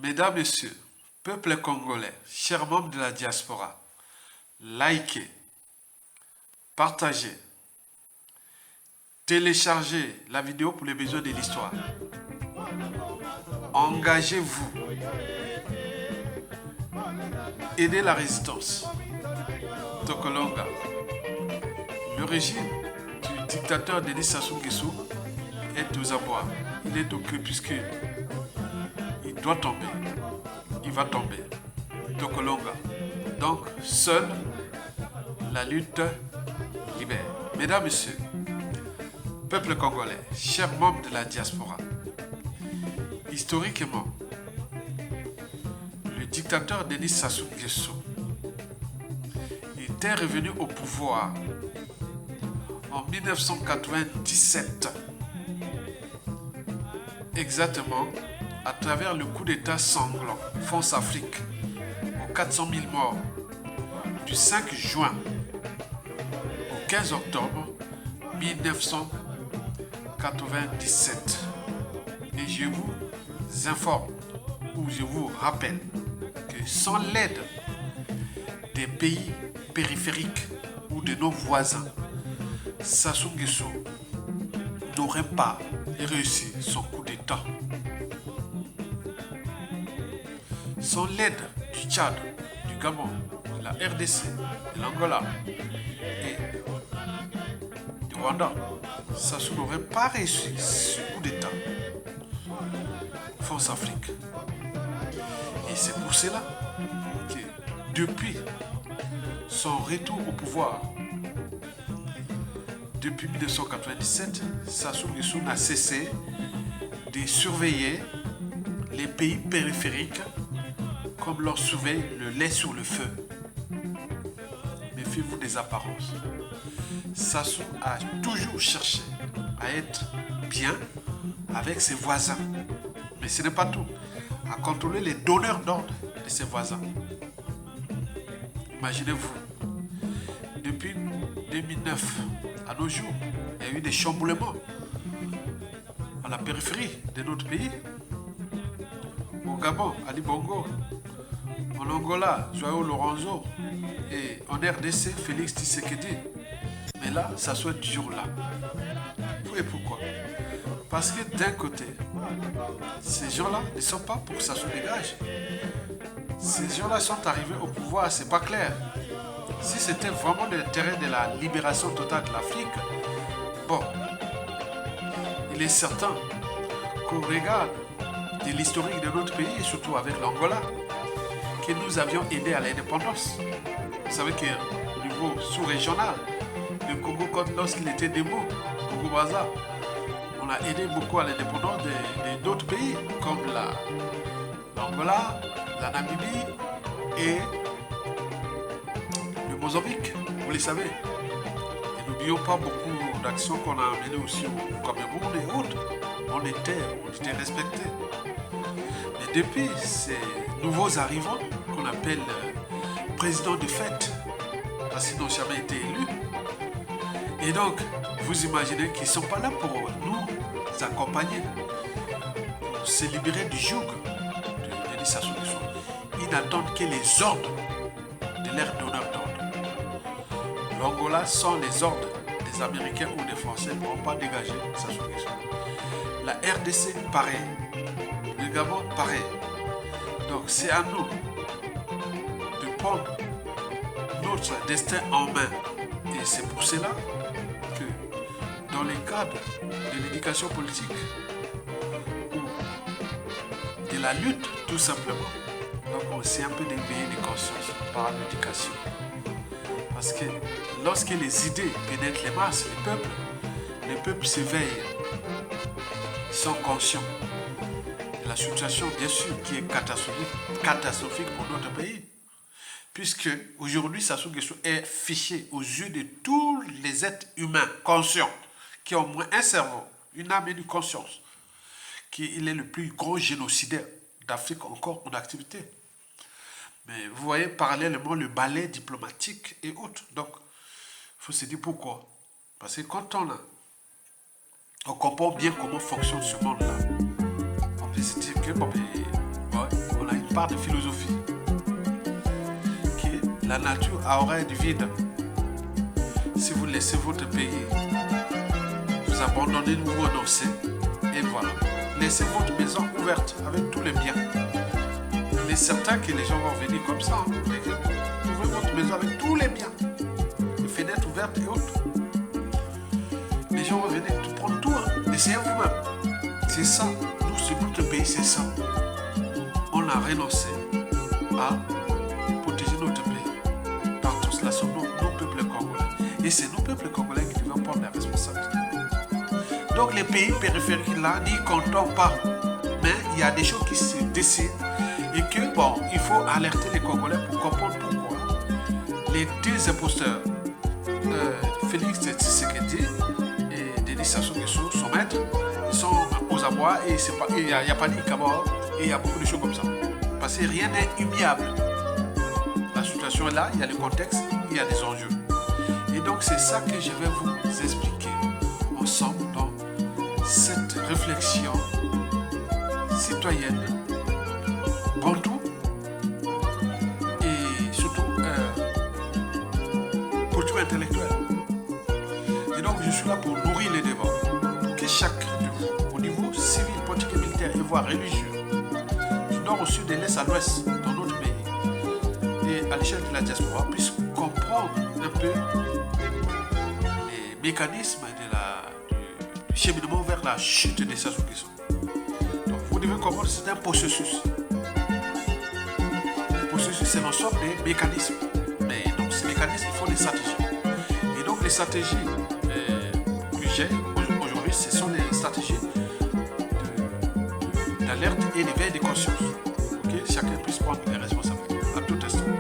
Mesdames, Messieurs, peuple congolais, chers membres de la diaspora, likez, partagez, téléchargez la vidéo pour les besoins de l'histoire. Engagez-vous. Aidez la résistance. Tokolonga. Le régime du dictateur Denis Sassou Nguesso est aux abois. Il est au crépuscule. Il doit tomber. Il va tomber. Tokolonga. Donc, seule la lutte libère. Mesdames, Messieurs, peuple congolais, chers membres de la diaspora, historiquement, le dictateur Denis Sassou Nguesso était revenu au pouvoir en 1997, exactement à travers le coup d'État sanglant France Afrique aux 400 000 morts du 5 juin au 15 octobre 1997. Et je vous informe ou je vous rappelle que sans l'aide des pays périphériques ou de nos voisins, Sassou Nguesso n'aurait pas réussi son coup d'État. Sans l'aide du Tchad, du Gabon, de la RDC, de l'Angola et du Rwanda, Sassou n'aurait pas réussi ce coup d'État. France Afrique. Et c'est pour cela que depuis son retour au pouvoir, depuis 1997, Sassou Nguesso n'a cessé de surveiller les pays périphériques comme l'on surveille le lait sur le feu. Méfiez-vous des apparences. Sassou a toujours cherché à être bien avec ses voisins. Mais ce n'est pas tout. À contrôler les donneurs d'ordre de ses voisins. Imaginez-vous, depuis 2009 à nos jours, il y a eu des chamboulements à la périphérie de notre pays. Au Gabon, Ali Bongo, en Angola, Joao Lorenzo, et en RDC, Félix Tshisekedi. Mais là, ça soit toujours là. Et pourquoi? Parce que d'un côté, ces gens-là ne sont pas pour que ça se dégage. Ces gens-là sont arrivés au pouvoir, c'est pas clair. Si c'était vraiment l'intérêt de la libération totale de l'Afrique, bon, il est certain qu'on regarde de l'historique de notre pays, et surtout avec l'Angola, que nous avions aidé à l'indépendance. Vous savez qu'au niveau sous-régional, le Congo, lorsqu'il était démo, Congo-Brazza, on a aidé beaucoup à l'indépendance d'autres pays, comme l'Angola, la Namibie et le Mozambique, vous le savez. Et n'oublions pas beaucoup d'actions qu'on a menées aussi au Cameroun et autres. On était respectés. Mais depuis ces nouveaux arrivants, qu'on appelle présidents de fête, parce qu'ils n'ont jamais été élus, et donc, vous imaginez qu'ils ne sont pas là pour nous accompagner, pour se libérer du joug de Denis Sassou Nguesso. Ils n'attendent que les ordres de leurs donneurs d'ordre. L'Angola, sans les ordres des Américains ou des Français, ne pourront pas dégager Sassou Nguesso. La RDC, pareil. Le Gabon, pareil. Donc, c'est à nous de prendre notre destin en main. Et c'est pour cela que dans les cadres de l'éducation politique ou de la lutte tout simplement, donc on s'est un peu d'éveiller de conscience par l'éducation. Parce que lorsque les idées pénètrent les masses, les peuples s'éveillent, ils sont conscients de la situation bien sûr qui est catastrophique pour notre pays. Puisque aujourd'hui, Sassou Nguesso est fiché aux yeux de tous les êtres humains conscients, qui ont au moins un cerveau, une âme et une conscience, qu'il est le plus gros génocidaire d'Afrique encore en activité. Mais vous voyez parallèlement le balai diplomatique et autres. Donc, il faut se dire pourquoi. Parce que quand on comprend bien comment fonctionne ce monde-là, on peut se dire que bon, ouais, part de philosophie que la nature a horreur du vide. Si vous laissez votre pays, vous abandonnez, vous renoncez, et voilà. Laissez votre maison ouverte avec tous les biens. Il est certain que les gens vont venir comme ça. Hein. Ouvrez votre maison avec tous les biens. Les fenêtres ouvertes et autres. Les gens vont venir tout prendre tout. Hein. Essayez vous-même. C'est ça. Nous, c'est notre pays, c'est ça. On a renoncé à protéger notre pays. Dans tout cela, sont nos peuples congolais. Et c'est nos peuples congolais qui devons prendre la responsabilité. Donc les pays périphériques là n'y comptent pas. Mais il y a des choses qui se décident et que bon, il faut alerter les Congolais pour comprendre pourquoi les deux imposteurs, Félix Tshisekedi et Denis Sassou Nguesso, son maître, ils sont aux abois et il n'y a pas de Kabor et il y a beaucoup de choses comme ça. Parce que rien n'est immuable. La situation est là, il y a le contexte, il y a des enjeux. Et donc c'est ça que je vais vous expliquer ensemble dans cette réflexion citoyenne, bantou et surtout politique intellectuelle. Et donc je suis là pour nourrir les débats, pour que chacun de vous, au niveau civil, politique et militaire, et voire religieux, du nord au sud, de l'est à l'ouest, dans notre pays, et à l'échelle de la diaspora, puisse comprendre un peu les mécanismes du cheminement vers la chute des Sassou Nguesso. Donc vous devez comprendre que c'est un processus. Le processus, c'est l'ensemble des mécanismes. Mais donc ces mécanismes, il faut des stratégies. Et donc les stratégies que j'ai aujourd'hui, ce sont des stratégies d'alerte et d'éveil des consciences. Pour que chacun puisse prendre les responsabilités à tout instant.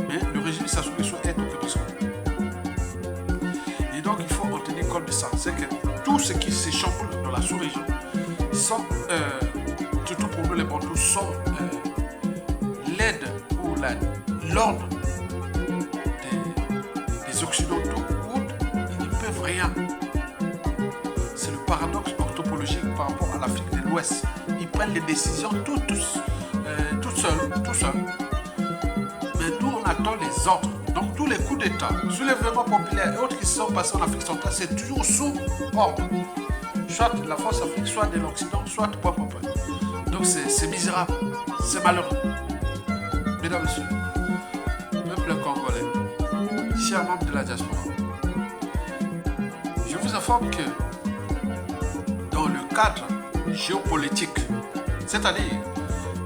Mais le régime Sassou Nguesso est au Kébisco. Et donc il faut en tenir compte de ça. C'est que tout ce qui se chamboule dans la sous-région sont, surtout pour nous les Bantous, sont l'aide ou l'ordre des Occidentaux où ils ne peuvent rien. C'est le paradoxe anthropologique par rapport à l'Afrique de l'Ouest. Ils prennent les décisions tout seuls. Mais nous, on attend les ordres. Donc tous les coups d'État, soulèvements populaires et autres qui se sont passés en Afrique centrale, c'est toujours sous ordre. Soit de la force africaine, soit de l'Occident, soit de point. Donc c'est misérable, c'est malheureux. Mesdames, Messieurs, peuple congolais, chers membres de la diaspora, je vous informe que dans le cadre géopolitique, c'est-à-dire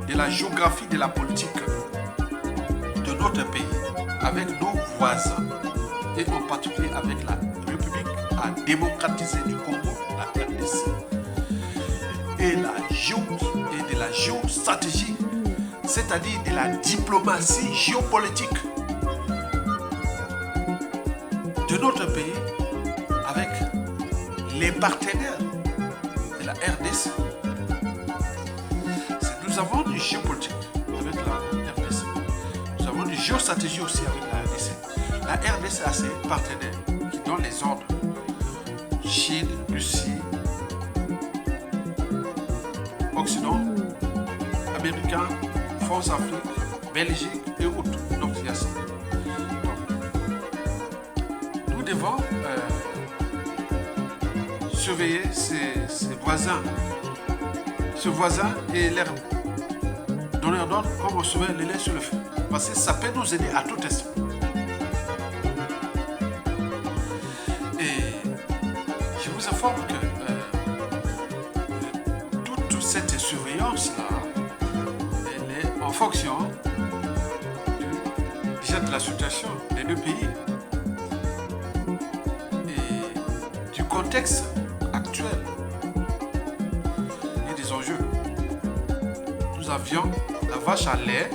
de la géographie de la politique de notre pays, avec nos voisins, et en particulier avec la République à démocratiser du Congo, la RDC, et de la géostratégie, c'est-à-dire de la diplomatie géopolitique de notre pays avec les partenaires de la RDC. Nous avons du géopolitique avec la RDC. Nous avons du géostratégie aussi avec la RDC. La RDC a ses partenaires qui donnent les ordres. Chine, Russie, Occident, Américain, France, Afrique, Belgique et autres. Donc il y a ça. Donc, nous devons surveiller ses voisins. Ce voisin et leur donneur d'ordre comme on surveille les lait sur le feu. Parce que ça peut nous aider à tout instant. Et je vous informe que toute cette surveillance-là, elle est en fonction déjà de la situation des deux pays et du contexte actuel et des enjeux. Nous avions la vache à lait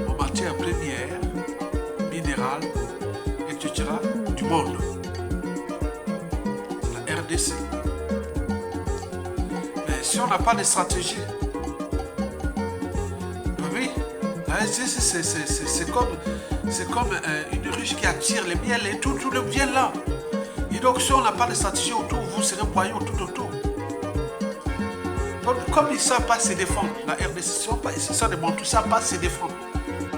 en matière première, minérale, etc. du monde. La RDC. Mais si on n'a pas de stratégie, ben oui, la RDC c'est comme une ruche qui attire les miels et tout le miel là. Et donc si on n'a pas de stratégie autour, vous serez broyés tout autour. Comme ils ne savent pas se défendre, la RDC, ce sont des Bantous, ils ne savent pas se défendre.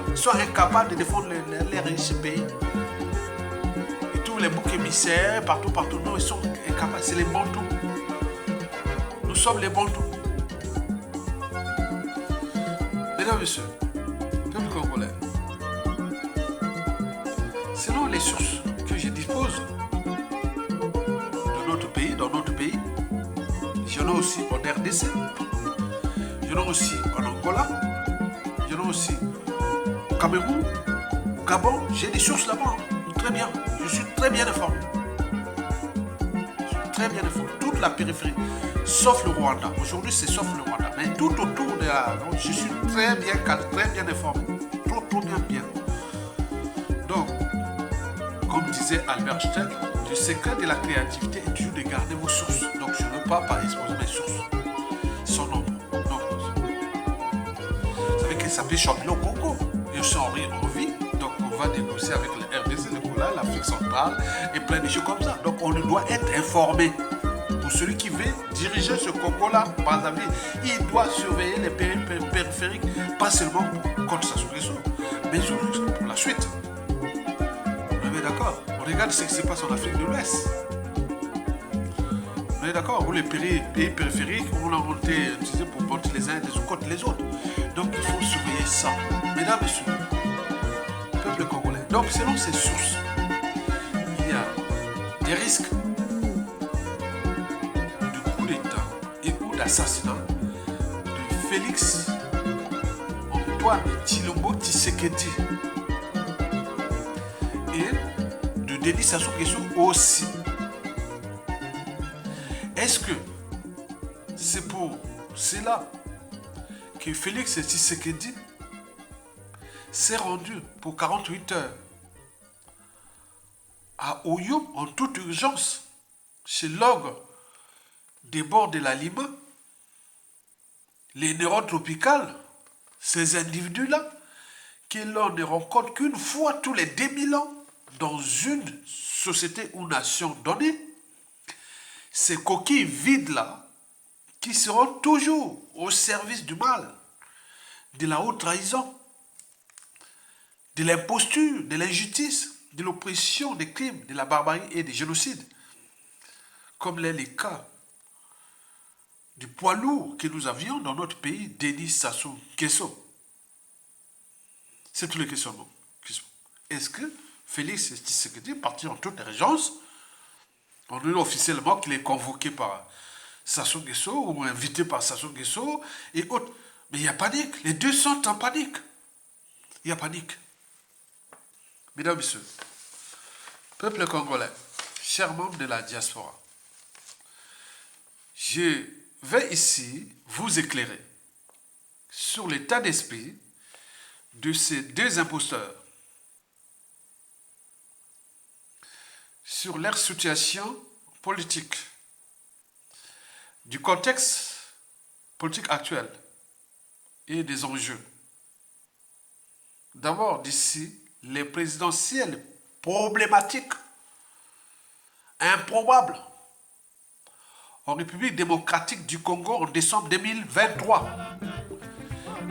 Ils sont incapables de défendre les riches pays. Et tous les boucs émissaires, partout, non, ils sont incapables. C'est les Bantous. Nous sommes les Bantous. Mesdames et messieurs, peuple congolais, selon les sources que je dispose de notre pays, dans notre pays, j'en ai aussi en RDC, j'en ai aussi en Angola, j'en ai aussi au Cameroun, au Gabon, j'ai des sources là-bas, très bien, je suis très bien informé. Je suis très bien informé, toute la périphérie, sauf le Rwanda. Aujourd'hui, c'est sauf le Rwanda, mais tout autour de la... Je suis très bien calé, très bien informé, trop bien. Donc, comme disait Albert Einstein, le secret de la créativité est toujours de garder vos sources. Donc, je ne veux pas exposer mes sources. Ils sont nombreuses. Vous savez que ça peut champignon au Congo. Ils sont en vie. Donc, on va négocier avec le RDC, le Cola, l'Afrique centrale et plein de choses comme ça. Donc, on doit être informé. Pour celui qui veut diriger ce Congo-là, Brazzaville, il doit surveiller les périphériques, pas seulement contre Sassou Nguesso, mais pour la suite. On est d'accord? On regarde ce qui se passe en Afrique de l'Ouest. On est d'accord? Où les pays périphériques, on a été utilisés pour porter les uns contre les autres. Donc il faut surveiller ça. Mesdames et messieurs, peuple congolais. Donc selon ces sources, il y a des risques de coup d'État et ou d'assassinat de Félix Antoine Tshilombo Tshisekedi et de Denis Sassou Nguesso aussi. Est-ce que c'est pour cela que Félix Tshisekedi s'est rendu pour 48 heures à Oyo en toute urgence chez l'ogre des bords de la Lima, les neurones tropicales, ces individus-là, que l'on ne rencontre qu'une fois tous les 2000 ans dans une société ou nation donnée, ces coquilles vides-là, qui seront toujours au service du mal, de la haute trahison, de l'imposture, de l'injustice, de l'oppression, des crimes, de la barbarie et des génocides, comme les cas du poids lourd que nous avions dans notre pays, Denis Sassou Nguesso. C'est tous les questionnements. Est-ce que Félix Tshisekedi est parti en toute urgence? On dit officiellement qu'il est convoqué par Sassou Nguesso ou invité par Sassou Nguesso et autres. Mais il y a panique. Les deux sont en panique. Il y a panique. Mesdames et messieurs, peuple congolais, chers membres de la diaspora, je vais ici vous éclairer sur l'état d'esprit de ces deux imposteurs, sur leur situation politique, du contexte politique actuel et des enjeux. D'abord, d'ici, les présidentielles problématiques, improbables, en République démocratique du Congo en décembre 2023.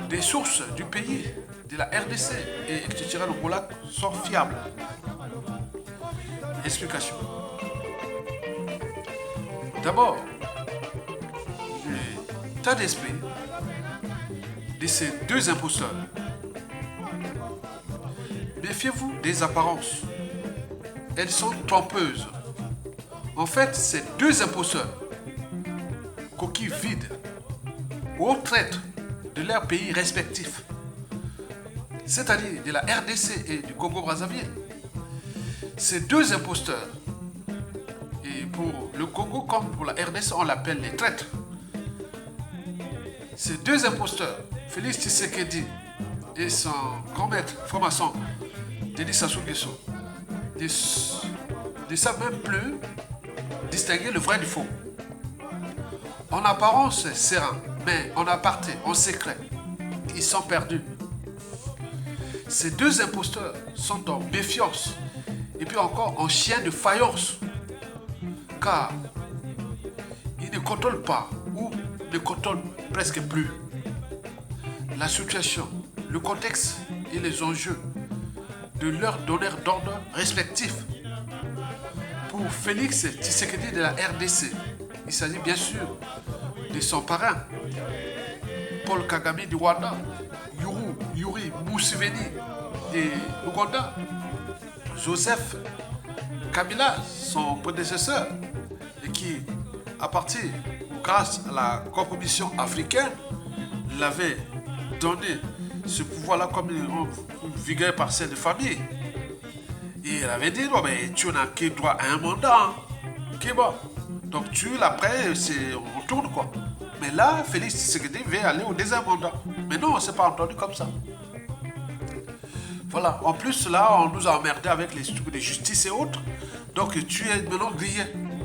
Des sources du pays, de la RDC et etc. le Molac sont fiables. Explication. D'abord, l'état d'esprit de ces deux imposteurs. Méfiez-vous des apparences. Elles sont trompeuses. En fait, ces deux imposteurs, coquilles vides, aux traîtres de leurs pays respectifs, c'est-à-dire de la RDC et du Congo-Brazzaville, ces deux imposteurs, et pour le Congo comme pour la RDC, on l'appelle les traîtres. Ces deux imposteurs, Félix Tshisekedi et son grand maître, franc-maçon, Denis Sassou Nguesso, ne savent même plus distinguer le vrai du faux. En apparence, serein, mais en aparté, en secret, ils sont perdus. Ces deux imposteurs sont en méfiance et puis encore en chien de faïence, car ils ne contrôlent pas ou ne cotonne presque plus. La situation, le contexte et les enjeux de leurs donneurs d'ordre respectifs. Pour Félix Tshisekedi de la RDC, il s'agit bien sûr de son parrain, Paul Kagame du Rwanda, Yuri Museveni de l'Ouganda, Joseph Kabila, son prédécesseur, et qui, à partir ou grâce à la commission africaine, l'avait donné ce pouvoir-là comme une vigueur partielle de famille. Et il avait dit, non, mais tu n'as que droit à un mandat. Hein. Ok, bon. Donc tu l'après, on tourne quoi. Mais là, Félix Tshisekedi veut aller au deuxième mandat. Mais non, c'est pas entendu comme ça. Voilà. En plus, là, on nous a emmerdé avec les trucs de justice et autres. Donc tu es maintenant grillé.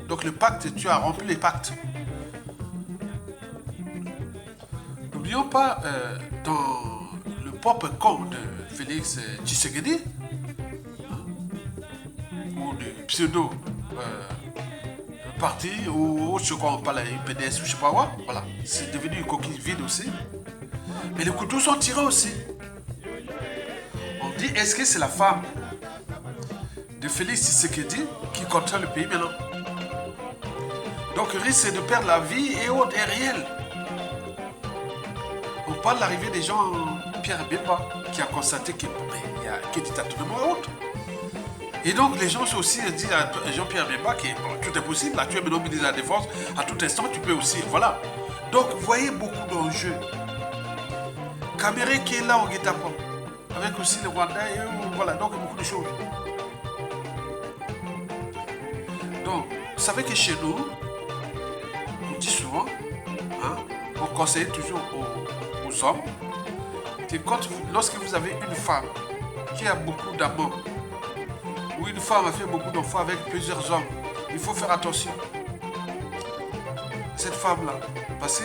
Donc le pacte, tu as rempli les pactes. N'oublions pas, dans le propre compte de Félix Tshisekedi, ou du pseudo parti, ou autre chose qu'on parle, PDS ou je sais pas quoi, voilà, c'est devenu une coquille vide aussi. Mais les couteaux sont tirés aussi. On dit, est-ce que c'est la femme de Félix Tshisekedi qui contrôle le pays maintenant? Donc le risque de perdre la vie et autres est réel. On parle de l'arrivée des gens, Pierre Bemba, qui a constaté qu'il y a que des tâtonnements et autres. Et donc les gens sont aussi dit à Jean-Pierre Bemba que bon, tout est possible, là tu es maintenant ministre de la Défense, à tout instant tu peux aussi, voilà. Donc vous voyez beaucoup d'enjeux. Caméré qui est là au guet-apens, avec aussi les Rwandais, et voilà, donc beaucoup de choses. Donc, vous savez que chez nous, on dit souvent, hein, on conseille toujours aux hommes, que lorsque vous avez une femme qui a beaucoup d'amants, ou une femme a fait beaucoup d'enfants avec plusieurs hommes, il faut faire attention. Cette femme-là, parce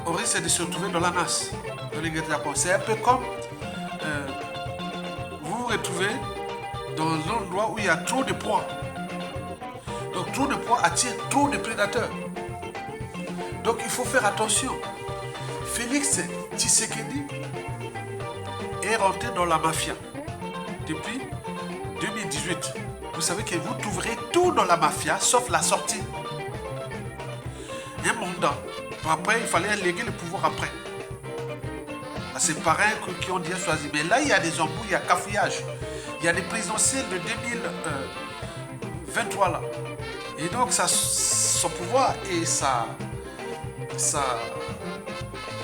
qu'on risque de se retrouver dans la nasse, dans les guet-apens. C'est un peu comme vous vous retrouvez dans un endroit où il y a trop de proies. Donc trop de proies attire trop de prédateurs. Donc il faut faire attention. Félix Tshisekedi est rentré dans la mafia depuis 2018. Vous savez que vous trouverez tout dans la mafia sauf la sortie. Un mandat. Après, il fallait léguer le pouvoir après. C'est parrains qui ont déjà choisi. Mais là, il y a des embrouilles, il y a cafouillage. Il y a des présidentielles de 2023 là. Et donc, son pouvoir et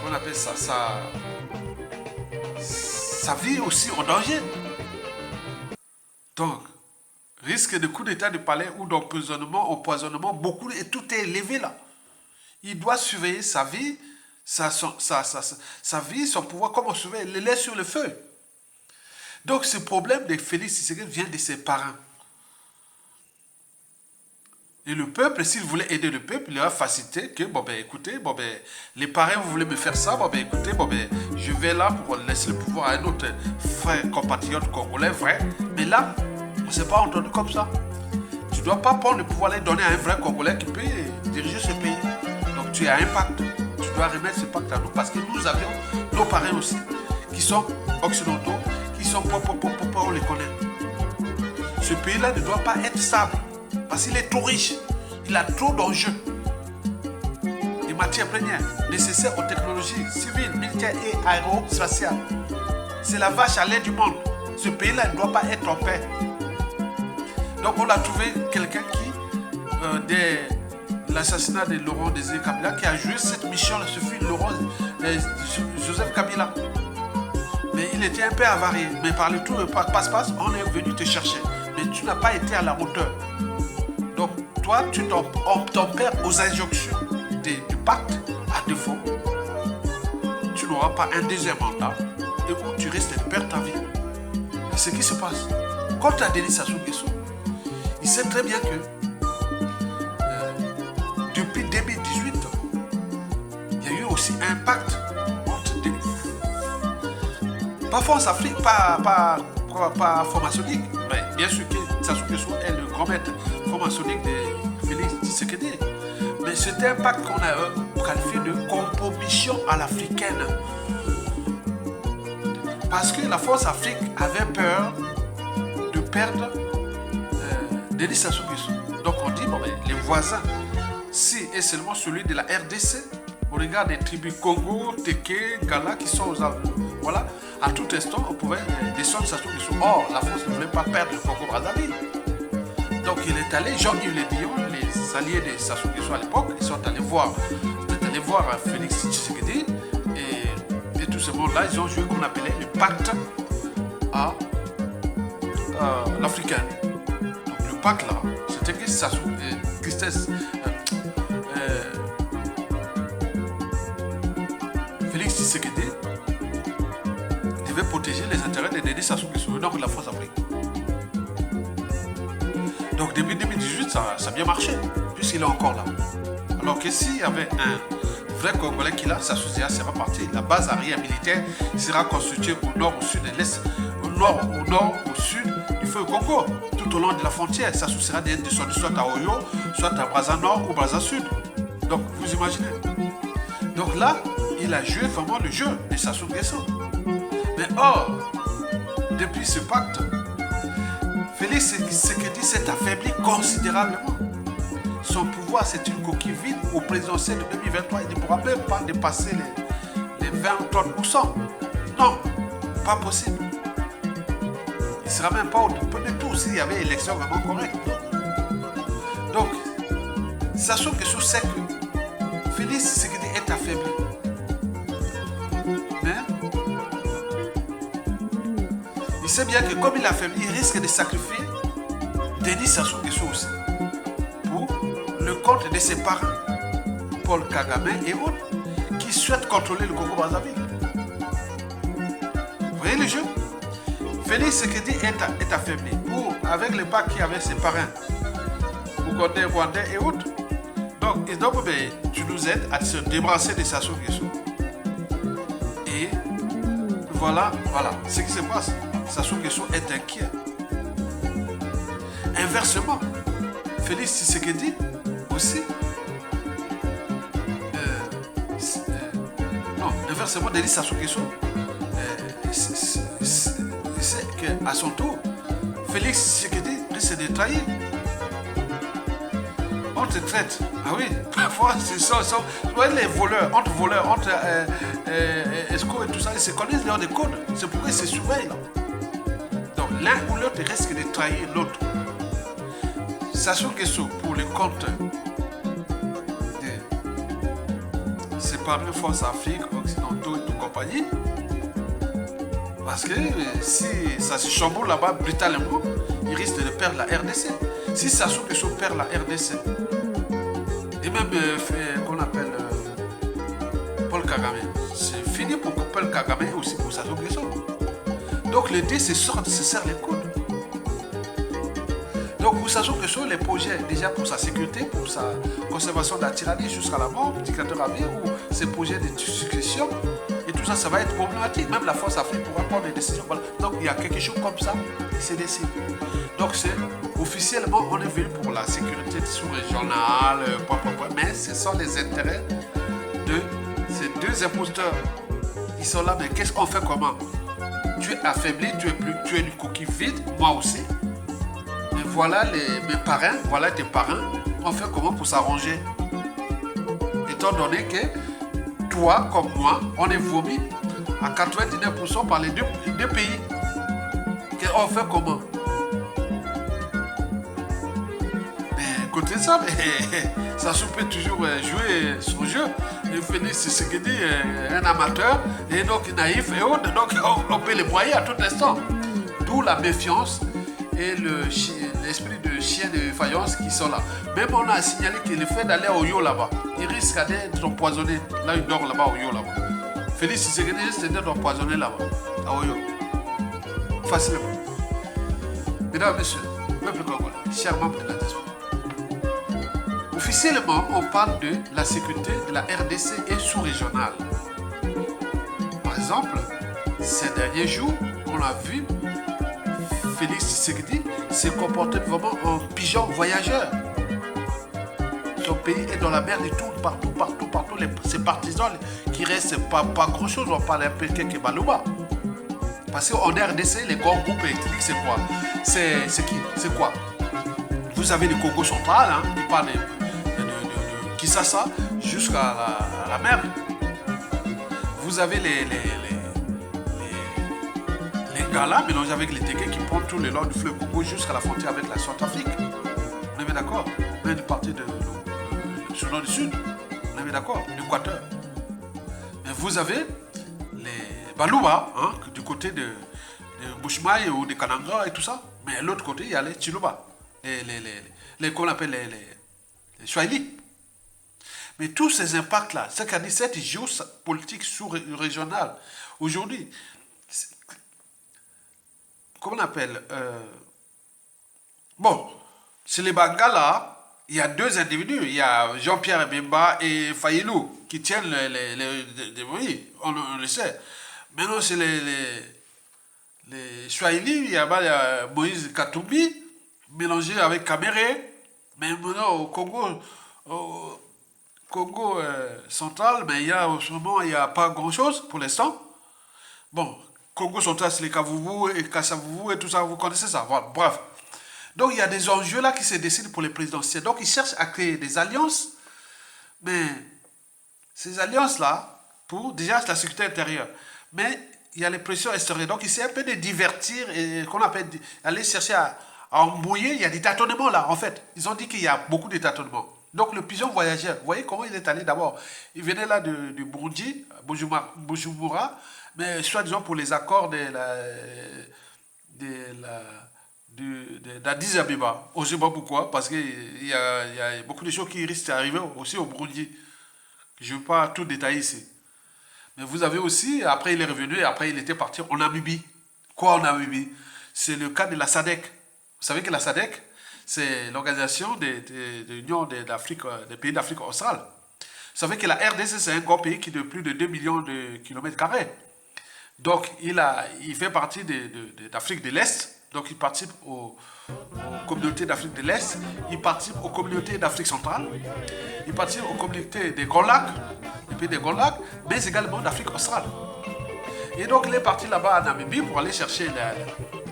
on appelle ça, sa vie aussi en danger. Donc, risque de coup d'état de palais ou d'empoisonnement, beaucoup, et tout est élevé là. Il doit surveiller sa vie, sa vie, son pouvoir, comme on surveille le lait sur le feu. Donc, ce problème de Félix Tshisekedi vient de ses parents. Et le peuple, s'il voulait aider le peuple, il a facilité que, bon ben écoutez, bon ben, les parents, vous voulez me faire ça, bon ben écoutez, bon ben, je vais là pour laisser le pouvoir à un autre frère compatriote congolais, vrai. Mais là, on ne s'est pas entendu comme ça. Tu ne dois pas prendre le pouvoir et donner à un vrai Congolais qui peut diriger ce pays. Donc tu as un pacte. Tu dois remettre ce pacte à nous parce que nous avions nos parents aussi, qui sont occidentaux, qui sont on les connaît. Ce pays-là ne doit pas être stable. Parce qu'il est trop riche, il a trop d'enjeux. Des matières premières nécessaires aux technologies civiles, militaires et aérospatiales. C'est la vache à lait du monde. Ce pays-là ne doit pas être en paix. Donc on a trouvé quelqu'un qui, dès l'assassinat de Laurent Désiré Kabila, qui a joué cette mission, ce fut Joseph Kabila. Mais il était un peu avarié. Mais par le tour de passe-passe, on est venu te chercher. Mais tu n'as pas été à la hauteur. Donc, toi, tu t'empères aux injonctions du pacte. À défaut, tu n'auras pas un deuxième mandat et où tu risques de perdre ta vie. Et ce qui se passe, quand tu as Denis Sassou Nguesso, il sait très bien que depuis 2018, il y a eu aussi un pacte entre des... Pas France Afrique, pas franc-maçonnique, mais bien sûr que Sassou Nguesso est le grand maître franc-maçonnique de Félix Tshisekedi. Mais c'était un pacte qu'on a qualifié de compromission à l'africaine. Parce que la force Afrique avait peur de perdre Denis Sassou Nguesso. Donc on dit, bon, mais les voisins, si et seulement celui de la RDC, on regarde les tribus Congo, Teke, Gala qui sont aux Alpes. Voilà, à tout instant, on pouvait descendre Sassou Nguesso. Or, la France ne voulait pas perdre le Congo-Brazzaville. Donc il est allé, Jean-Yves Le Drian, les alliés de Sassou Nguesso à l'époque, ils sont allés voir Félix Tshisekedi et tout ce monde-là, ils ont joué qu'on appelait le pacte à l'Africaine. Donc le pacte là, c'était que Sassou Félix Tshisekedi devait protéger les intérêts de Denis Sassou Nguesso, donc de la France Afrique. Donc depuis 2018, ça a bien marché, puisqu'il est encore là. Alors que s'il y avait un vrai Congolais qui l'a, Sassou sera parti. La base arrière militaire sera constituée au nord, au sud et l'est, au nord, au sud du feu Congo, tout au long de la frontière. Sassou sera descendu soit à Oyo, soit à Brazza Nord ou Brazza Sud. Donc vous imaginez. Donc là, il a joué vraiment le jeu de Sassou Nguesso. Mais or, depuis ce pacte, Félix Tshisekedi s'est affaibli considérablement. Son pouvoir, c'est une coquille vide. Au présidentiel de 2023, il ne pourra même pas dépasser les 20-30%. Non, pas possible. Il ne sera même pas au premier tour s'il y avait élection vraiment correcte. Donc, sachant que sous sait que Félix Tshisekedi est affaibli. Mais il sait bien que comme il est affaibli, il risque de sacrifier Denis Sassou Nguesso aussi. Le compte de ses parents, Paul Kagame et autres, qui souhaitent contrôler le Congo-Brazzaville. Vous voyez le jeu? Félix Tshisekedi est affaibli. Ou avec le pacte qui avait ses parents, Ougandais, Rwandais et autres. Donc, tu nous aides à se débarrasser de Sassou Nguesso. Et voilà ce qui se passe. Sassou Nguesso est inquiet. Inversement, Félix Tshisekedi aussi. Inversement, Denis Sassou Nguesso, c'est qu'à son tour, Félix Tshisekedi risque de trahir. On te traite. Ah oui, parfois, les voleurs, entre escrocs et tout ça, ils se connaissent leurs des codes. C'est pourquoi ils se surveillent. Donc, l'un ou l'autre risque de trahir l'autre. Sassou Nguesso, pour le compte de séparer Force Afrique, Occidentaux et toute compagnie, parce que si ça se chamboule là-bas brutalement, il risque de perdre la RDC. Si Sassou Nguesso perd la RDC, et même qu'on appelle Paul Kagame, c'est fini pour Paul Kagame et aussi pour Sassou Nguesso. Donc les deux se serrent les coudes. Donc vous savez que sur les projets, déjà pour sa sécurité, pour sa conservation de la tyrannie jusqu'à la mort, dictateur à vie, ou ces projets de succession, et tout ça, ça va être problématique. Même la force Afrique pourra prendre des décisions. Voilà. Donc il y a quelque chose comme ça qui se décide. Donc officiellement, on est venu pour la sécurité sous-régionale, mais ce sont les intérêts de ces deux imposteurs. Ils sont là, mais qu'est-ce qu'on fait comment? Tu es affaibli, tu es une coquille vide, moi aussi. Et voilà mes parrains, voilà tes parrains. On fait comment pour s'arranger? Étant donné que toi, comme moi, on est vomi à 99% par les deux pays. On fait comment? Mais côté ça, ça peut toujours jouer son jeu. Et Félix Tshisekedi un amateur, et donc naïf et autres. Donc on peut les broyer à tout instant. D'où la méfiance et l'esprit de chien de faïence qui sont là. Même on a signalé que le fait d'aller à Oyo là-bas, il risque d'être empoisonné. Là, il dort là-bas à Oyo là-bas. Félix Tshisekedi risque d'être empoisonné là-bas, à Oyo. Facilement. Mesdames et messieurs, peuple congolais, chers membres de la diaspora. Officiellement, on parle de la sécurité de la RDC et sous-régionale. Par exemple, ces derniers jours, on a vu Félix Tshisekedi se comporter vraiment en pigeon voyageur. notre pays est dans la merde et tout, partout, ces partisans qui restent pas grand-chose, on parle un peu de Balouba. Parce qu'en RDC, les grands groupes ethniques, c'est quoi? C'est qui? C'est quoi? Vous avez le Congo central, hein, qui parle de Kinshasa jusqu'à la mer. Vous avez les Ngala mélangés avec les Téké qui prennent tout le long du fleuve Congo jusqu'à la frontière avec la Centrafrique. On est bien d'accord? Même une partie du Soudan du Sud. On est bien d'accord? L'Équateur. Mais vous avez les Balouba, hein, du côté de Bushmaï ou de Kananga et tout ça. Mais de l'autre côté, il y a les Chiluba. Qu'on appelle les Swahili. Mais tous ces impacts-là, c'est qu'à 17 géopolitique sous-régionale, aujourd'hui, comment on appelle bon, chez les Bangala, il y a deux individus, il y a Jean-Pierre Bemba et Fayilou qui tiennent oui, on le sait. Maintenant, chez les Swahili, il y a Moïse Katumbi, mélangé avec Kaméré, mais maintenant au Congo central, mais il y a, en ce moment, il n'y a pas grand-chose pour l'instant. Bon, Congo central, c'est les Kavuvu et Kassavuvu et tout ça, vous connaissez ça. Voilà, bref. Donc, il y a des enjeux là qui se décident pour les présidentielles. Donc, ils cherchent à créer des alliances, mais ces alliances-là, pour déjà la sécurité intérieure, mais il y a les pressions extérieures. Donc, ils essaient un peu de divertir et qu'on appelle aller chercher à embrouiller. Il y a des tâtonnements là, en fait. Ils ont dit qu'il y a beaucoup de tâtonnements. Donc, le pigeon voyageur, vous voyez comment il est allé d'abord? Il venait là du Burundi, Bujumbura, mais soi-disant pour les accords d'Addis Abeba. On ne sait pas pourquoi, parce qu'il y a beaucoup de choses qui risquent d'arriver aussi au Burundi. Je ne veux pas tout détailler ici. Mais vous avez aussi, après il est revenu, et après il était parti en Namibie. Quoi en Namibie? C'est le cas de la SADC. Vous savez que la SADC, c'est l'organisation de l'Union des pays d'Afrique australe. Vous savez que la RDC, c'est un grand pays qui est de plus de 2 millions de kilomètres carrés. Donc, il fait partie d'Afrique de l'Est. Donc, il participe aux communautés d'Afrique de l'Est. Il participe aux communautés d'Afrique centrale. Il participe aux communautés des Grands Lacs, des pays des Grands Lacs, mais également d'Afrique australe. Et donc, il est parti là-bas à Namibie pour aller chercher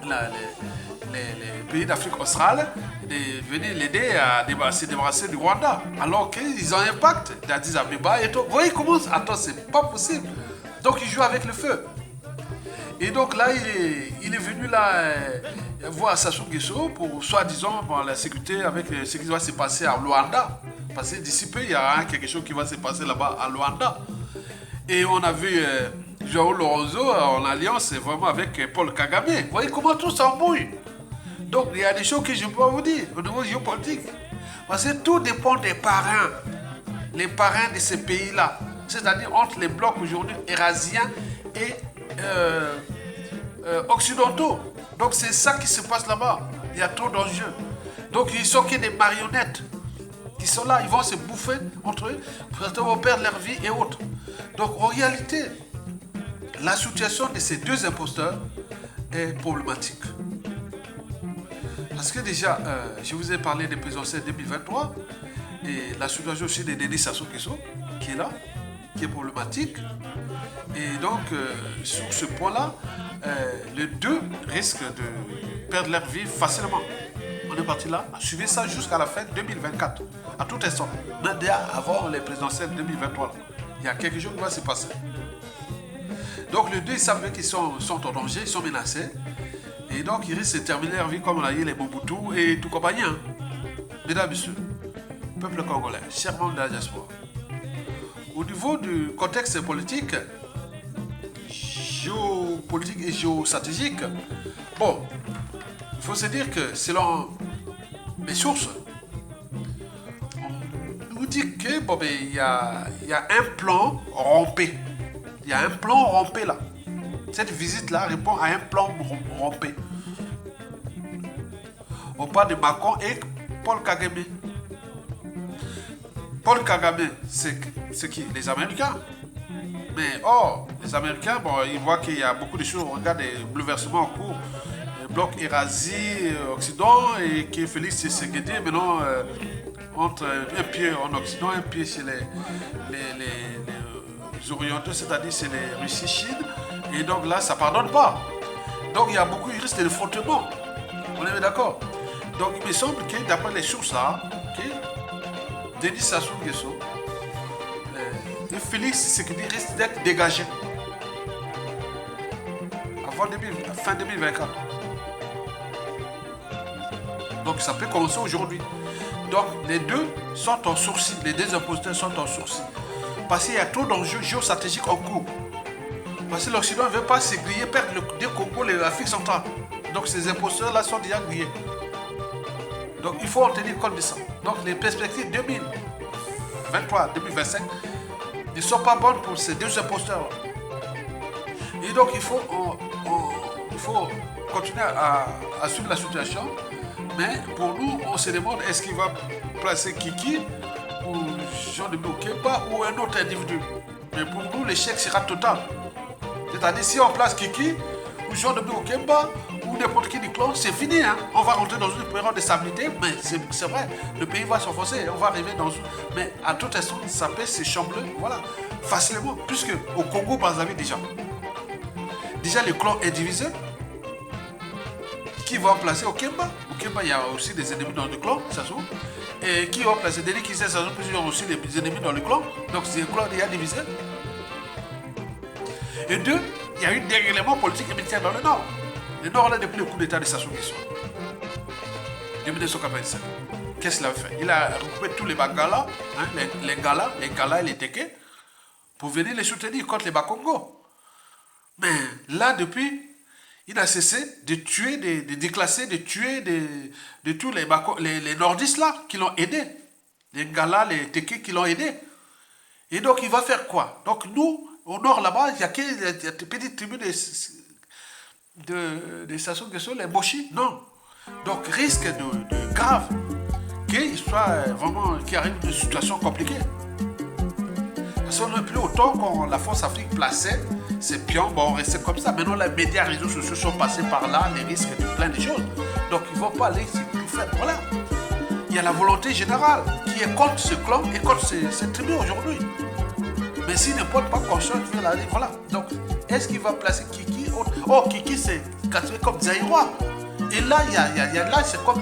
les pays d'Afrique australe et venir l'aider à se débarrasser du Rwanda. Alors qu'ils ont un pacte d'Addis Abeba et tout. Vous voyez comment... Attends, c'est pas possible. Donc, il joue avec le feu. Et donc là, il est venu là voir Sassou Nguesso pour soi-disant la sécurité avec ce qui va se passer à Luanda. Parce que d'ici peu, il y a quelque chose qui va se passer là-bas à Luanda. Et on a vu Joao Lorenzo en alliance vraiment avec Paul Kagame. Vous voyez comment tout s'embrouille. Donc il y a des choses que je ne peux pas vous dire au niveau géopolitique. Parce que tout dépend des parrains. Les parrains de ces pays-là. C'est-à-dire entre les blocs aujourd'hui eurasiens et occidentaux. Donc c'est ça qui se passe là-bas. Il y a trop d'enjeux. Donc ils sont que des marionnettes qui sont là, ils vont se bouffer entre eux, certains vont perdre leur vie et autres. Donc en réalité, la situation de ces deux imposteurs est problématique. Parce que déjà, je vous ai parlé des présidentielles 2023 et la situation aussi de Denis Sassou Nguesso qui est là, qui est problématique. Et donc, sur ce point-là, les deux risquent de perdre leur vie facilement. On est parti là, suivez ça jusqu'à la fin 2024, à tout instant. Même déjà avant les présidentielles 2023, il y a quelque chose qui va se passer. Donc, les deux, ils savent qu'ils sont en danger, ils sont menacés. Et donc, ils risquent de terminer leur vie comme on a eu les Mobutu et tout compagnie. Hein. Mesdames et messieurs, peuple congolais, chers membres de la diaspora, au niveau du contexte politique, géopolitique et géostratégique, bon, il faut se dire que selon mes sources, on nous dit que bon, ben, il y a un plan rompé. Il y a un plan rompé là. Cette visite-là répond à un plan rompé. On parle de Macron et Paul Kagame. Paul Kagame, c'est qui? Les Américains. Mais or, les Américains, bon, ils voient qu'il y a beaucoup de choses. On regarde les bouleversements en cours. Le bloc Eurasie, Occident, et que Félix Tshisekedi, maintenant, entre un pied en Occident, un pied chez les orientaux, c'est-à-dire c'est les Russie, Chine. Et donc là, ça ne pardonne pas. Donc il y a beaucoup, il risque de frottement. On est d'accord. Donc il me semble que d'après les sources là, Denis Sassou Nguesso et Félix Tshisekedi risquent d'être dégagés avant fin 2024. Donc ça peut commencer aujourd'hui. Donc les deux sont en sourcil, les deux imposteurs sont en sourcil. Parce qu'il y a trop d'enjeux géostratégiques en cours. Parce que l'Occident ne veut pas se griller, perdre le Congo et l'Afrique centrale. Donc ces imposteurs-là sont déjà grillés. Donc il faut en tenir compte de ça. Donc les perspectives 2023, 2025 ne sont pas bonnes pour ces deux imposteurs. Et donc il faut continuer à suivre la situation. Mais pour nous, on se demande est-ce qu'il va placer Kiki ou Jean-Denis Okemba ou un autre individu. Mais pour nous, l'échec sera total. C'est-à-dire si on place Kiki ou Jean-Denis Okemba ou n'importe qui du clan, c'est fini. Hein? On va rentrer dans une période de stabilité, mais c'est vrai, le pays va s'enfoncer, on va arriver dans une... Mais à tout instant, ça peut s'échambrer, voilà, facilement. Puisque au Congo, Brazzaville déjà le clan est divisé. Qui va placer Okemba? Okemba, il y a aussi des ennemis dans le clan, ça se trouve. Et qui va placer Denis Kissé, ça se trouve, il y a aussi des ennemis dans le clan. Donc c'est un clan déjà divisé. Et deux, il y a eu des éléments politiques et militaires dans le Nord. Le Nord, là, depuis le coup d'État de Sassou Nguesso, de 1987. Qu'est-ce qu'il a fait? Il a regroupé tous les Bangala, hein, les Gala et les Teke, pour venir les soutenir contre les Bakongo. Mais là, depuis, il a cessé de tuer, de déclasser, de tuer de tous les nordistes là qui l'ont aidé. Les Ngala, les Teke qui l'ont aidé. Et donc il va faire quoi? Donc nous, au nord là-bas, il y a des petites tribus de Sassou Nguesso, les Moshi. Non. Donc risque de grave qu'il soit vraiment, qu'il arrive une situation compliquée. Parce qu'on n'est plus autant quand la force Afrique plaçait ses pions, bon, on restait comme ça. Maintenant, les médias, les réseaux sociaux sont passés par là, les risques de plein de choses. Donc, ils ne vont pas aller se faire. Voilà. Il y a la volonté générale qui est contre ce clan et contre cette tribu aujourd'hui. Mais s'il ne porte pas conscience, voilà. Donc, est-ce qu'il va placer Kiki? Oh, Kiki, c'est classé comme Zaïrois. Et là, là c'est comme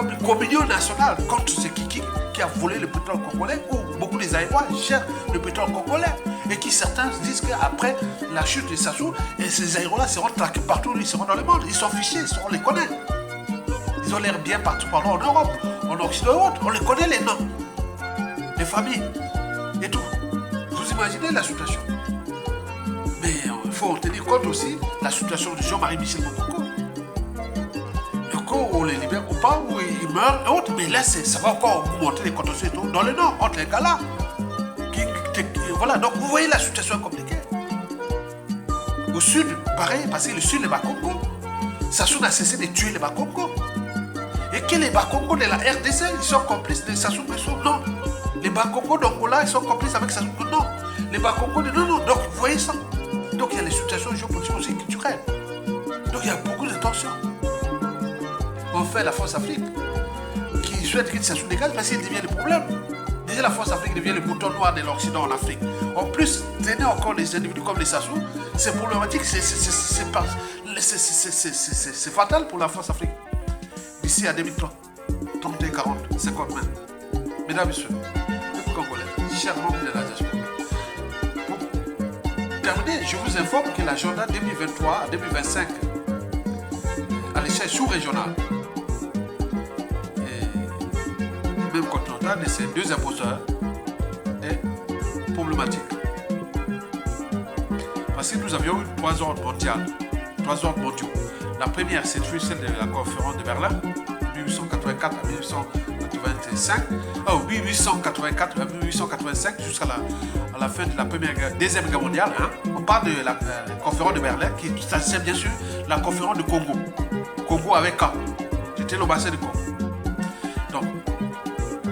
une communion nationale contre ce Kiki qui a volé le pétrole congolais, où beaucoup des Zaïrois gèrent le pétrole congolais. Et qui certains disent qu'après la chute de Sassou, et ces Zaïrois-là seront traqués partout, ils seront dans le monde, ils sont fichés, on les connaît. Ils ont l'air bien partout, en Europe, en Occident, on les connaît les noms, les familles et tout. Vous imaginez la situation? Mais il faut tenir compte aussi de la situation de Jean-Marie Michel Moukoko. On les libère ou pas, ou ils meurent et autres, mais là ça va encore augmenter les contentieux dans le nord, entre les Galas. Voilà, donc vous voyez la situation compliquée. Au sud, pareil, parce que le sud, les Bakongo, Sassou n'a cessé de tuer les Bakongo. Et que les Bakongo de la RDC, ils sont complices de Sassou Nguesso? Non. Les Bakongo d'Angola, ils sont complices avec Sassou Nguesso? Non. Les Bakongo de... Non. Donc vous voyez ça. Donc il y a les situations géopolitiques aussi culturelles. Donc il y a beaucoup de tensions. On fait la force Afrique qui souhaite que Sassou dégage parce qu'il devient le problème. Déjà la force Afrique devient le bouton noir de l'Occident en Afrique. En plus, tenir encore les individus comme les Sassou, c'est problématique, c'est fatal pour la force Afrique. D'ici à 2030, 30 et 40, 50 même. Mesdames et messieurs, peuple congolais, chers membres de la diaspora. Pour terminer, je vous informe que l'agenda 2023 à 2025 à l'échelle sous-régionale même continentale de ces deux imposteurs est problématique. Parce que nous avions eu 3 ordres mondiaux. La première, c'est celle de la conférence de Berlin, 1884 à 1885, 1884 à 1885, jusqu'à la fin de la deuxième guerre mondiale. Hein. On parle de la conférence de Berlin, qui s'agissait bien sûr de la conférence de Congo. Congo avec K. C'était le bassin de Congo. Donc,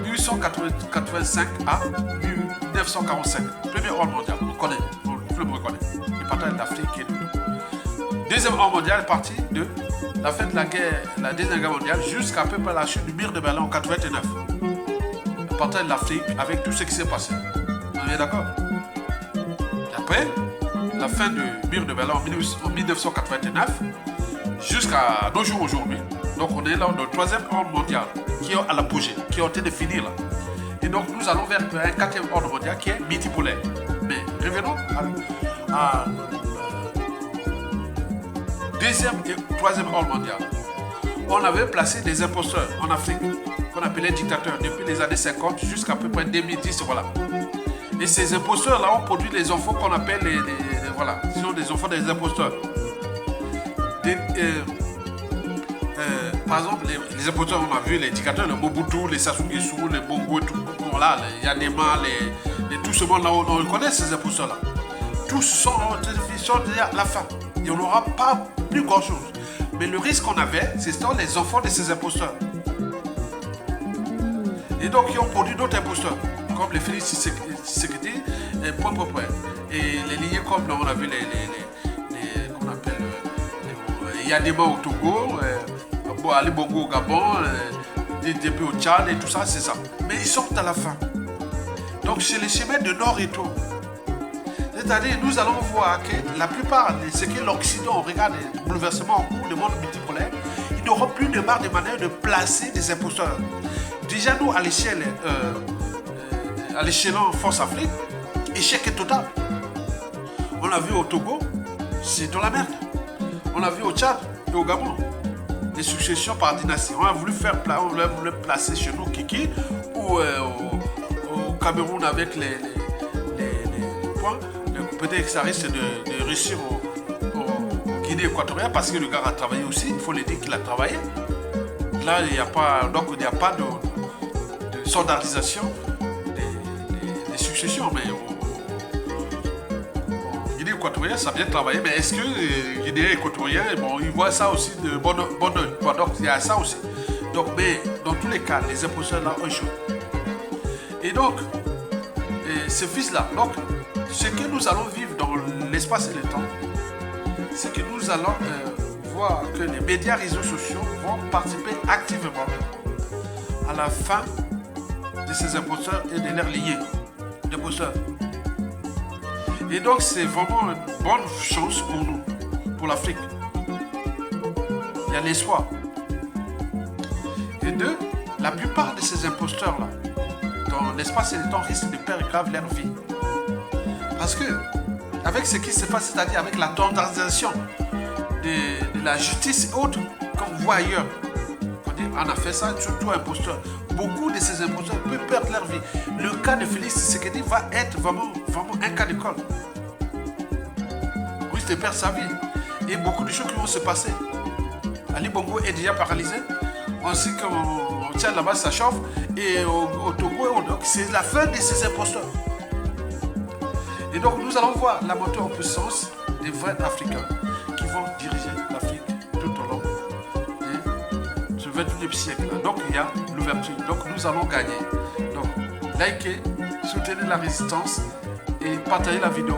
1885 à 1945. Premier ordre mondial, on connaît, tout le monde reconnaît. Le partage d'Afrique et de... Deuxième ordre mondial est parti de la fin de la Deuxième Guerre mondiale jusqu'à peu près la chute du mur de Berlin en 89. l'indépendance de l'Afrique avec tout ce qui s'est passé. On est d'accord? Après, la fin du mur de Berlin en 1989, jusqu'à nos jours aujourd'hui. Donc on est là dans le 3e ordre mondial, qui est à l'apogée, qui est en train de finir là. Et donc nous allons vers un 4e ordre mondial qui est multipolaire. Mais revenons à 2e et 3e ordre mondial. On avait placé des imposteurs en Afrique, qu'on appelait dictateurs, depuis les années 50 jusqu'à peu près 2010, voilà. Et ces imposteurs-là ont produit les enfants qu'on appelle voilà, sinon des enfants des imposteurs. Par exemple, les imposteurs, on a vu les dictateurs, les Mobutu, les Sassou Nguesso, les Bongo et tout, voilà, les Yadema, tout ce monde-là, on connaît ces imposteurs-là. Tous sont déjà à la fin. Il n'y en aura pas plus grand-chose. Mais le risque qu'on avait, c'est les enfants de ces imposteurs. Et donc, ils ont produit d'autres imposteurs, comme les Félix Tshisekedi, et les liés comme on a vu qu'on appelle Yadema au Togo, Ali Bongo au Gabon, DDP au Tchad et tout ça, c'est ça. Mais ils sortent à la fin. Donc, c'est les chemins de nord et tout. C'est-à-dire, nous allons voir que la plupart de ce que l'Occident regarde, les bouleversements en cours du monde multipolaire, ils n'auront plus de marre de manière de placer des imposteurs. Déjà, nous, à l'échelon Force Afrique, échec est total. On l'a vu au Togo, c'est dans la merde. On l'a vu au Tchad et au Gabon. Des successions par dynastie. On a voulu placer chez nous Kiki ou au Cameroun avec les points. Peut-être que ça risque de réussir au Guinée équatoriale parce que le gars a travaillé aussi. Il faut le dire qu'il a travaillé. Là, il n'y a pas de standardisation des successions. Mais au Guinée équatoriale, ça a bien travaillé. Mais est-ce que Guinée équatoriale, bon, ils voient ça aussi de bon oeil. Donc, il y a ça aussi. Donc, mais dans tous les cas, les imposteurs là ont échoué. Et donc, ce fils-là, donc, ce que nous allons vivre dans l'espace et le temps, c'est que nous allons voir que les médias réseaux sociaux vont participer activement à la fin de ces imposteurs et de leurs liés d'imposteurs. Et donc c'est vraiment une bonne chance pour nous, pour l'Afrique. Il y a l'espoir. Et deux, la plupart de ces imposteurs-là, dans l'espace et le temps, risquent de perdre grave leur vie. Parce que, avec ce qui se passe, c'est-à-dire avec la standardisation de la justice et autres, comme vous voyez ailleurs, on a fait ça, surtout imposteur. Beaucoup de ces imposteurs peuvent perdre leur vie. Le cas de Félix Tshisekedi va être vraiment un cas d'école. Oui, il perd sa vie. Et beaucoup de choses qui vont se passer. Ali Bongo est déjà paralysé. On sait qu'au Tchad là-bas, ça chauffe. Et au Togo, c'est la fin de ces imposteurs. Et donc, nous allons voir la montée en puissance des vrais Africains qui vont diriger l'Afrique tout au long de ce 21e siècle. Donc, il y a l'ouverture. Donc, nous allons gagner. Donc, likez, soutenez la résistance et partagez la vidéo.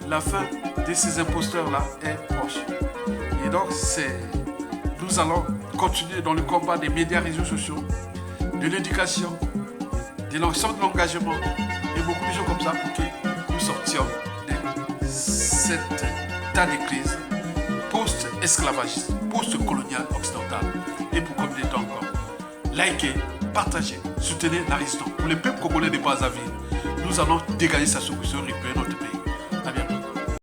La fin de ces imposteurs-là est proche. Et donc, nous allons continuer dans le combat des médias réseaux sociaux, de l'éducation, de l'ensemble de l'engagement et beaucoup de choses comme ça pour que nous sortions de cet état de crise post-esclavagiste, post-colonial occidental. Et pour comme des temps encore, likez, partagez, soutenez la résistance. Pour les peuples congolais de Brazzaville, nous allons dégager sa solution, récupérer notre